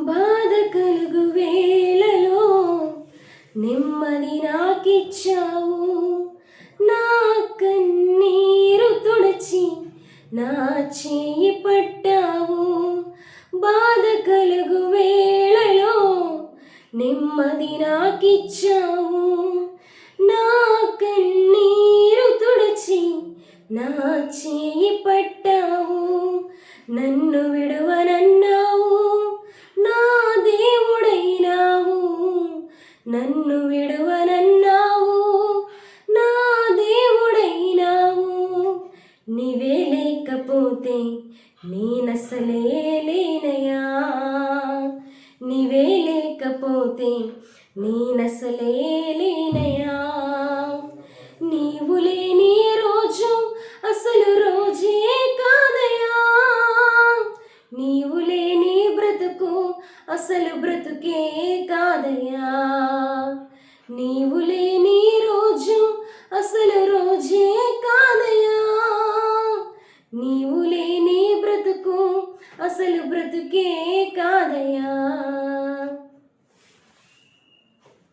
బాధ కలుగు వేళలో నెమ్మది నాకిచ్చావు. నా కన్నీరు తుడిచి నా చేయి పట్టావు. బాధ కలుగు వేళలో నెమ్మది నాకిచ్చావు. నా కన్నీరు తుడిచి నా చేయి పట్టావు. నన్ను విడువనన్నావు, నా దేవుడైనావు. నన్ను విడువనన్నావు, నా దేవుడైనావు. నీవే లేకపోతే నేనసలే లేనయ్యా. నీవే లేకపోతే నేనసలే లేనయ్యా. నీవు లేని రోజు అసలు రోజే కాదయ్యా. నీవు లేని బ్రతుకు అసలు బ్రతుకే కాదయ్యా. నీవు లేని రోజు అసలు రోజే కాదయ్యా. నీవు లేని బ్రతుకు అసలు బ్రతుకే కాదయ్యా.